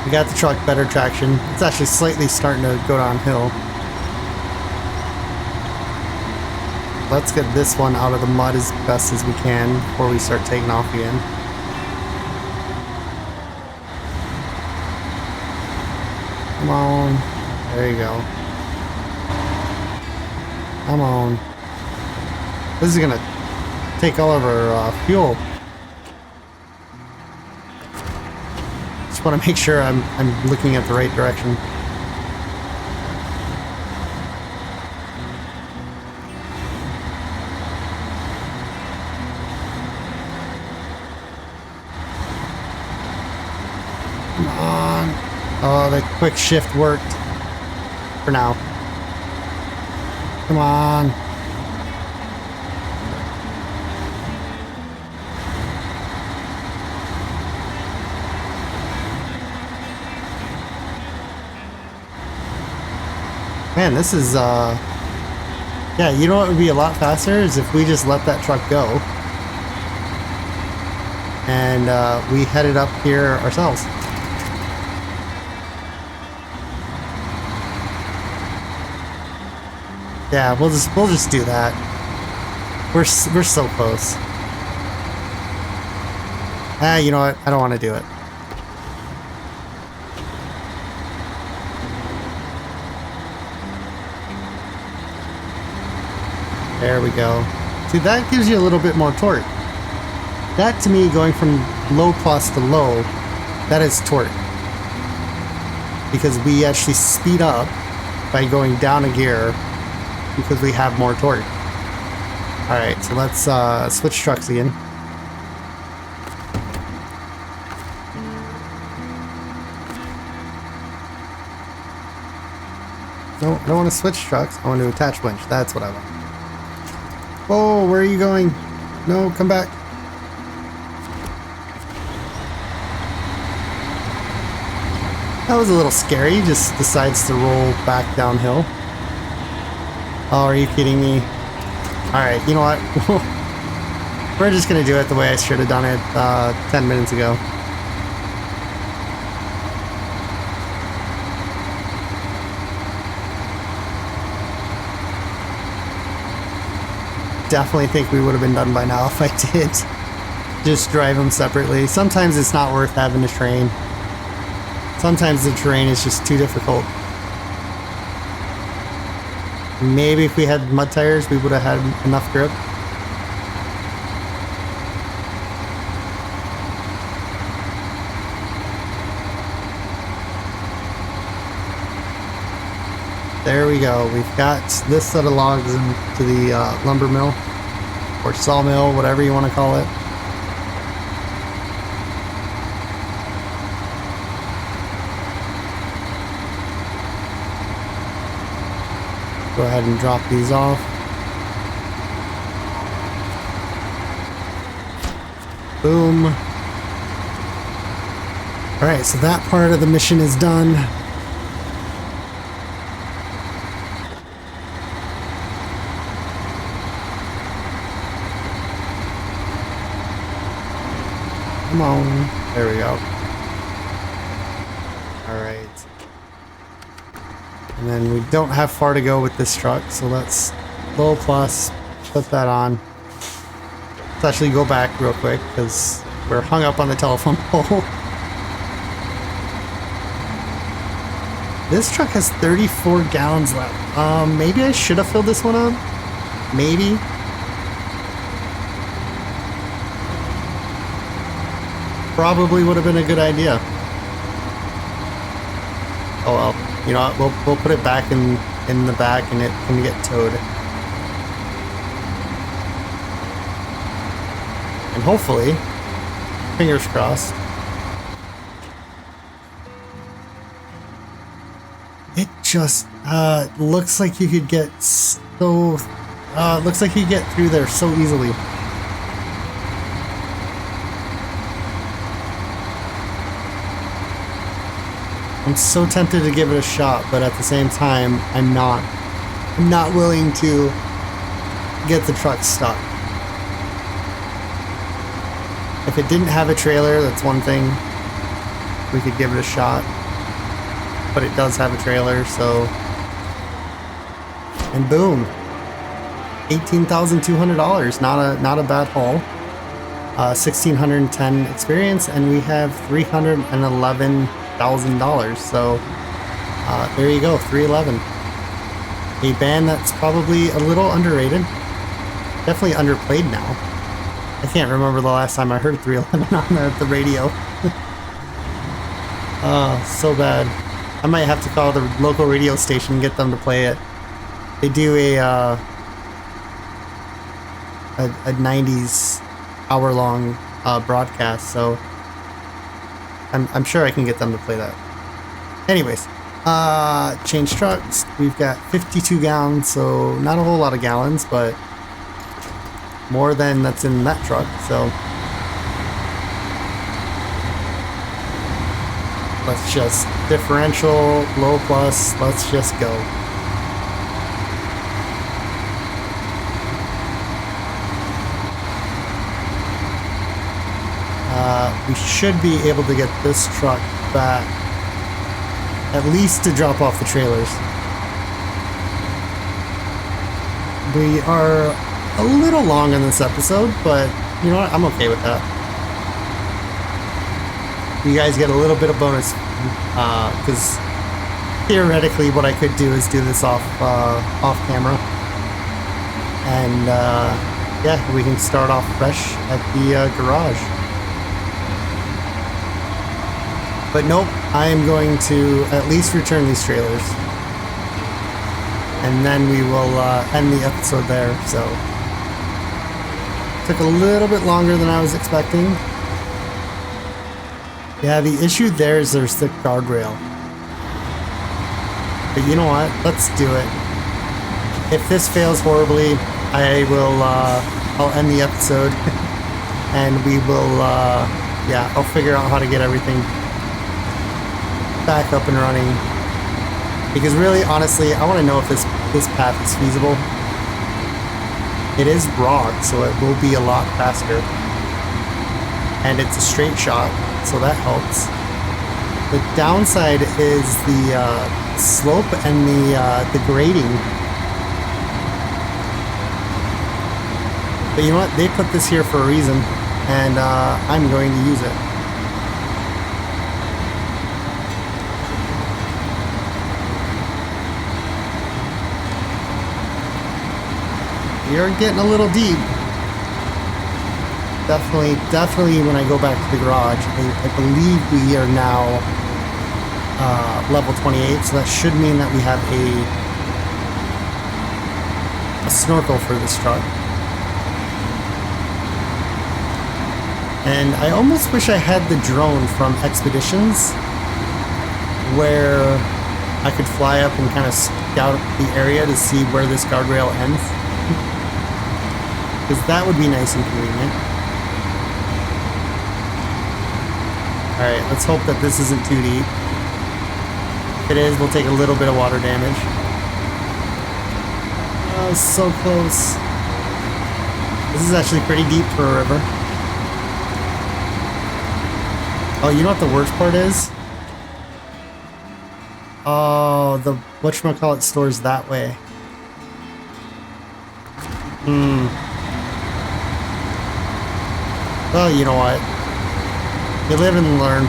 We got the truck better traction. It's actually slightly starting to go downhill. let's get this one out of the mud as best as we can before we start taking off again. Come on. There you go. Come on. This is gonna take all of our fuel. Just want to make sure I'm looking at the right direction. Come on. Oh, the quick shift worked. For now. Come on. Man, this is, yeah, you know what would be a lot faster is if we just let that truck go. And, we headed up here ourselves. Yeah, we'll just do that. We're so close. Ah, you know what? I don't want to do it. There we go. See, that gives you a little bit more torque. That, to me, going from low plus to low, that is torque. Because we actually speed up by going down a gear because we have more torque. Alright, so let's switch trucks again. No, I don't want to switch trucks. I want to attach winch. That's what I want. Whoa, where are you going? No, come back. That was a little scary. He just decides to roll back downhill. Oh, are you kidding me? Alright, you know what? We're just gonna do it the way I should have done it 10 minutes ago. Definitely think we would have been done by now if I did just drive them separately. Sometimes it's not worth having a train. Sometimes the terrain is just too difficult. Maybe if we had mud tires, we would have had enough grip. There we go. We've got this set of logs into the lumber mill, or sawmill, whatever you want to call it. Go ahead and drop these off. Boom. Alright, so that part of the mission is done. Come on. There we go. Alright. And then we don't have far to go with this truck, so let's low plus, put that on. Let's actually go back real quick because we're hung up on the telephone pole. This truck has 34 gallons left. Maybe I should have filled this one up. Maybe. Probably would have been a good idea. Oh well. You know what, we'll put it back in the back and it can get towed. And hopefully, fingers crossed, it just looks like you could get so looks like you could get through there so easily. I'm so tempted to give it a shot, but at the same time, I'm not willing to get the truck stuck. If it didn't have a trailer, that's one thing. We could give it a shot. But it does have a trailer, so... And boom. $18,200. Not a bad haul. 1,610 experience, and we have $311,000. So there you go, 311. A band that's probably a little underrated. Definitely underplayed now. I can't remember the last time I heard 311 on the radio. Oh, so bad. I might have to call the local radio station and get them to play it. They do a 90s hour-long broadcast, so I'm sure I can get them to play that. Anyways, change trucks. We've got 52 gallons, so not a whole lot of gallons, but more than that's in that truck. So let's just differential, low plus, let's just go. We should be able to get this truck back, at least to drop off the trailers. We are a little long in this episode, but you know what? I'm okay with that. You guys get a little bit of bonus, because theoretically what I could do is do this off camera. And yeah, we can start off fresh at the garage. But nope, I am going to at least return these trailers. And then we will end the episode there, so. Took a little bit longer than I was expecting. Yeah, the issue there is there's the guardrail. But you know what? Let's do it. If this fails horribly, I will, I'll end the episode. And we will, yeah, I'll figure out how to get everything back up and running, because really, honestly, I want to know if this path is feasible. It is broad, so it will be a lot faster, and it's a straight shot, so that helps. The downside is the slope and the grading. But you know what? They put this here for a reason, and I'm going to use it. We are getting a little deep. Definitely when I go back to the garage, I believe we are now level 28, so that should mean that we have a snorkel for this truck. And I almost wish I had the drone from Expeditions, where I could fly up and kind of scout the area to see where this guardrail ends. Because that would be nice and convenient. Alright, let's hope that this isn't too deep. If it is, we'll take a little bit of water damage. Oh, so close. This is actually pretty deep for a river. Oh, you know what the worst part is? Oh, the whatchamacallit store's that way. Well, you know what? You live and learn.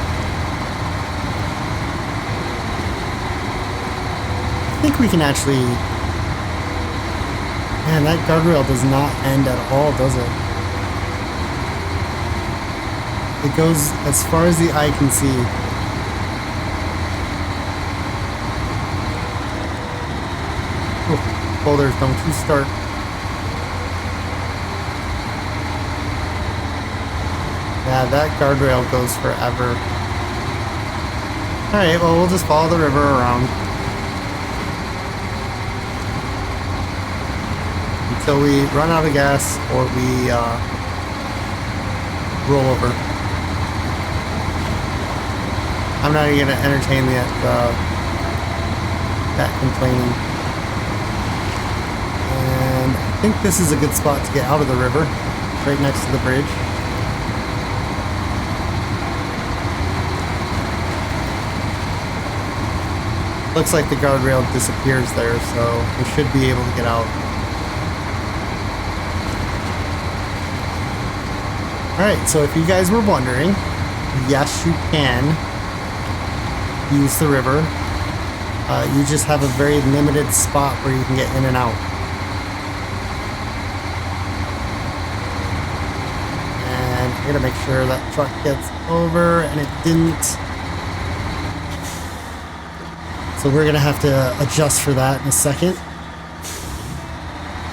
I think we can actually... Man, that guardrail does not end at all, does it? It goes as far as the eye can see. Oh, boulders, don't you start. Yeah, that guardrail goes forever. Alright, well, we'll just follow the river around. Until we run out of gas or we roll over. I'm not even going to entertain that complaining. And I think this is a good spot to get out of the river, right next to the bridge. Looks like the guardrail disappears there, so we should be able to get out. Alright, so if you guys were wondering, yes, you can use the river. You just have a very limited spot where you can get in and out. And I gotta make sure that truck gets over, and it didn't. So we're gonna have to adjust for that in a second.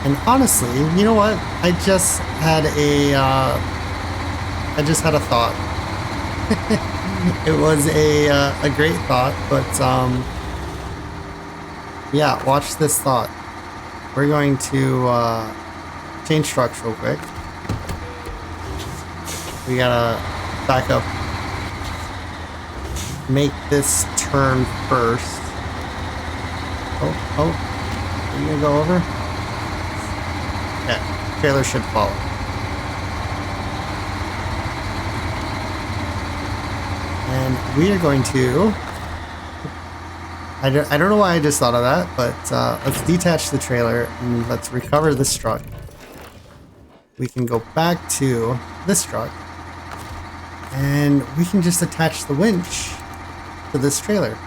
And honestly, you know what? I just had a thought. It was a great thought, but yeah, watch this thought. We're going to change trucks real quick. We gotta back up. Make this turn first. Oh, are you gonna go over? Yeah, trailer should follow. And we are going to... I don't know why I just thought of that, but let's detach the trailer and let's recover this truck. We can go back to this truck and we can just attach the winch to this trailer.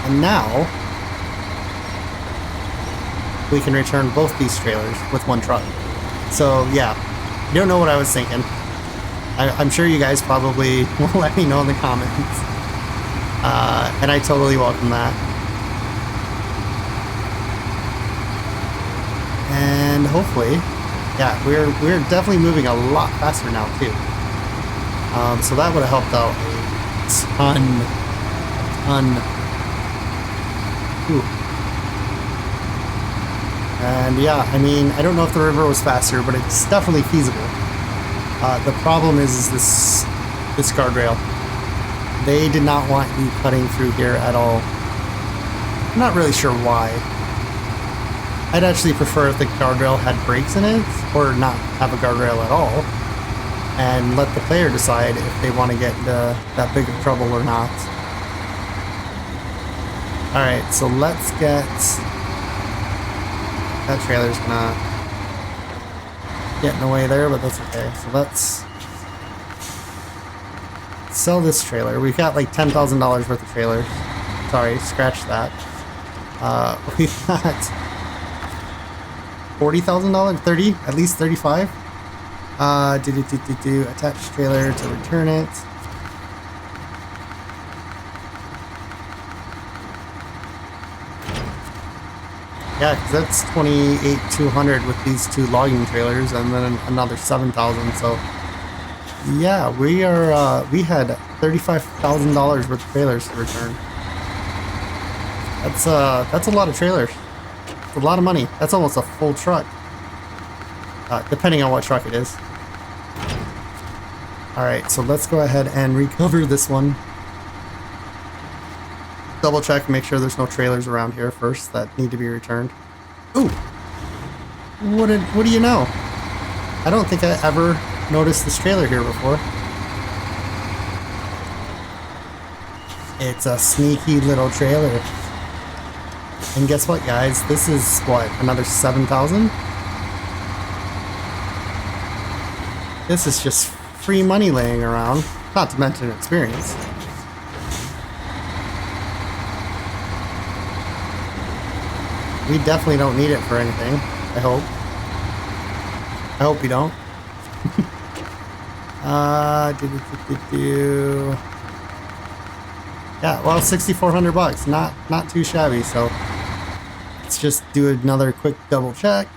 And now we can return both these trailers with one truck. So yeah, you don't know what I was thinking. I'm sure you guys probably will let me know in the comments. And I totally welcome that. And hopefully, yeah, we're definitely moving a lot faster now too. So that would have helped out a ton. Ooh. And yeah, I mean, I don't know if the river was faster, but it's definitely feasible. The problem is this guardrail. They did not want you cutting through here at all. I'm not really sure why. I'd actually prefer if the guardrail had brakes in it, or not have a guardrail at all, and let the player decide if they want to get into that big of trouble or not. Alright, so let's get... That trailer's gonna get in the way there, but that's okay. So let's sell this trailer. We've got like $10,000 worth of trailers. Sorry, scratch that. We've got $40,000, 30, at least 35. Attach trailer to return it. Yeah, because that's $28,200 with these two logging trailers, and then another $7,000. So yeah, we had $35,000 worth of trailers to return. That's a lot of trailers. It's a lot of money. That's almost a full truck, depending on what truck it is. All right, so let's go ahead and recover this one. Double check, make sure there's no trailers around here first that need to be returned. Ooh! What do you know? I don't think I ever noticed this trailer here before. It's a sneaky little trailer. And guess what, guys? This is, what, another 7,000? This is just free money laying around, not to mention experience. We definitely don't need it for anything, I hope. I hope we don't. Yeah, well, $6,400, not too shabby, so let's just do another quick double check.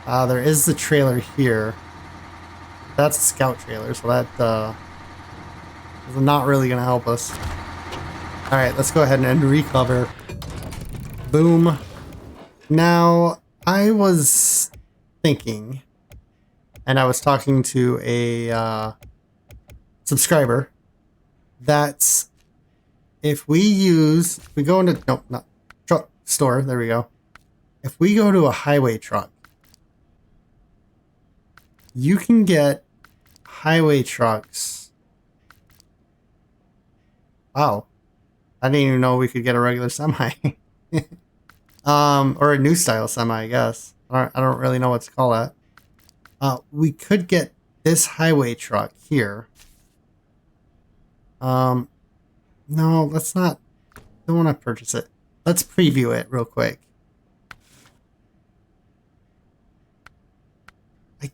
There is the trailer here. That's a scout trailer, so that is not really gonna help us. Alright, let's go ahead and recover. Boom. Now, I was thinking, and I was talking to a subscriber, that if we go into, no, not truck store, there we go. If we go to a highway truck, you can get highway trucks. Wow. I didn't even know we could get a regular semi. Or a new style semi, I guess. I don't really know what to call that. We could get this highway truck here. No, let's not. Don't want to purchase it. Let's preview it real quick. I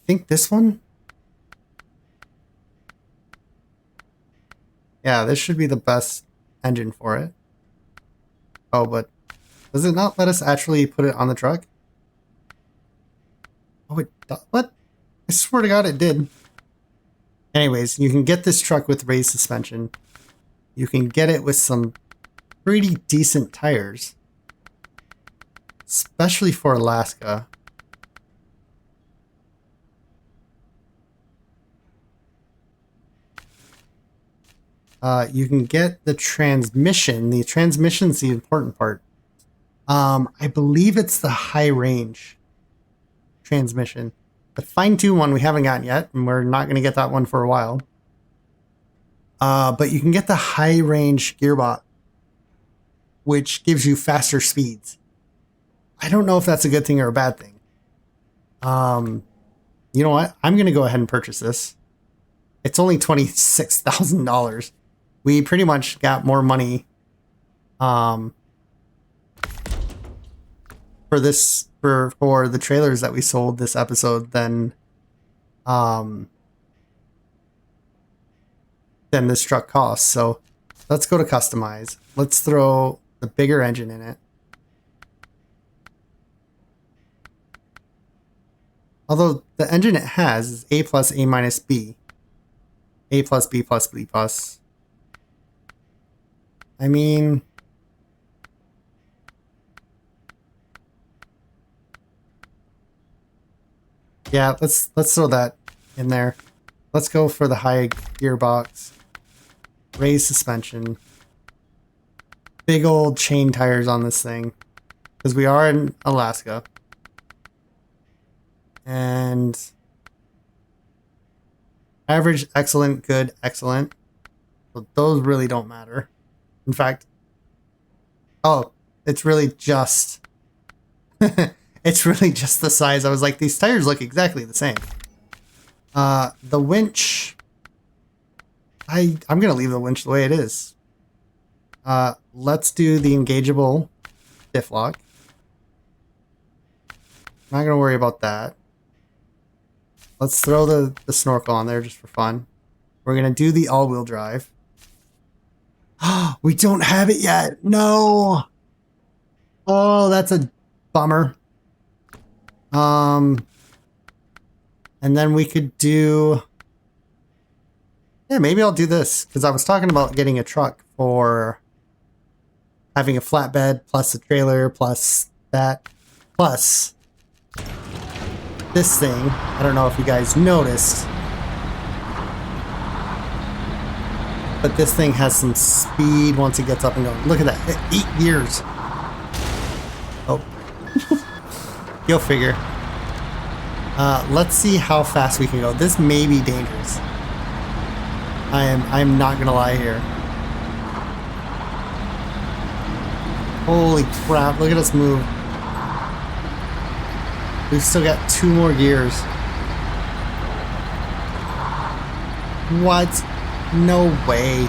think this one. Yeah, this should be the best engine for it. Oh, but does it not let us actually put it on the truck? Oh, what? I swear to God it did. Anyways, you can get this truck with raised suspension. You can get it with some pretty decent tires. Especially for Alaska. You can get the transmission. The transmission's the important part. I believe it's the high range transmission. The fine-tune one we haven't gotten yet, and we're not going to get that one for a while. But you can get the high range gearbox, which gives you faster speeds. I don't know if that's a good thing or a bad thing. You know what? I'm going to go ahead and purchase this. It's only $26,000. We pretty much got more money for this for the trailers that we sold this episode than this truck costs. So let's go to customize. Let's throw the bigger engine in it. Although the engine it has is A plus A minus B. A plus B plus B plus. I mean, yeah, let's throw that in there. Let's go for the high gearbox. Raised suspension. Big old chain tires on this thing. Because we are in Alaska. And average, excellent, good, excellent. So those really don't matter. In fact, oh, it's really just it's really just the size. I was like, these tires look exactly the same. The winch, I'm gonna leave the winch the way it is. Let's do the engageable diff lock. Not gonna worry about that. Let's throw the snorkel on there just for fun. We're gonna do the all-wheel drive. We don't have it yet. No. Oh, that's a bummer. And then we could do. Yeah, maybe I'll do this because I was talking about getting a truck for having a flatbed plus a trailer plus that plus this thing. I don't know if you guys noticed. But this thing has some speed once it gets up and going. Look at that. 8 gears. Oh. You'll figure. Let's see how fast we can go. This may be dangerous. I'm not gonna lie here. Holy crap, look at us move. We've still got 2 more gears. What? No way.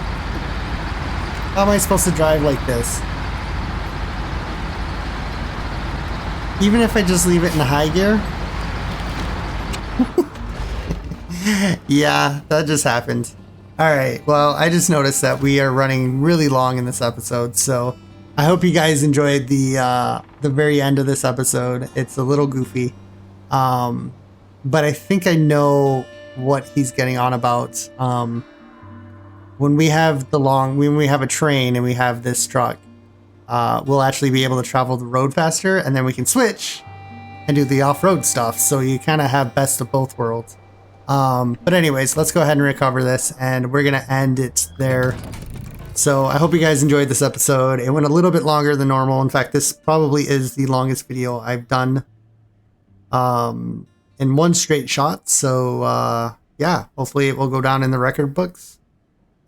How am I supposed to drive like this? Even if I just leave it in high gear? Yeah, that just happened. Alright, well, I just noticed that we are running really long in this episode, so I hope you guys enjoyed the very end of this episode. It's a little goofy. But I think I know what he's getting on about. When we have a train and we have this truck, we'll actually be able to travel the road faster, and then we can switch and do the off-road stuff. So you kind of have best of both worlds. But anyways, let's go ahead and recover this, and we're gonna end it there. So I hope you guys enjoyed this episode. It went a little bit longer than normal. In fact, this probably is the longest video I've done in one straight shot. So yeah, hopefully it will go down in the record books.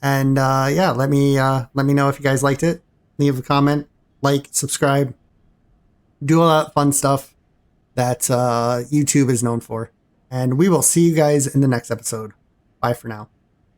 And yeah, let me know if you guys liked it. Leave a comment, like, subscribe, do all that fun stuff that YouTube is known for. And we will see you guys in the next episode. Bye for now.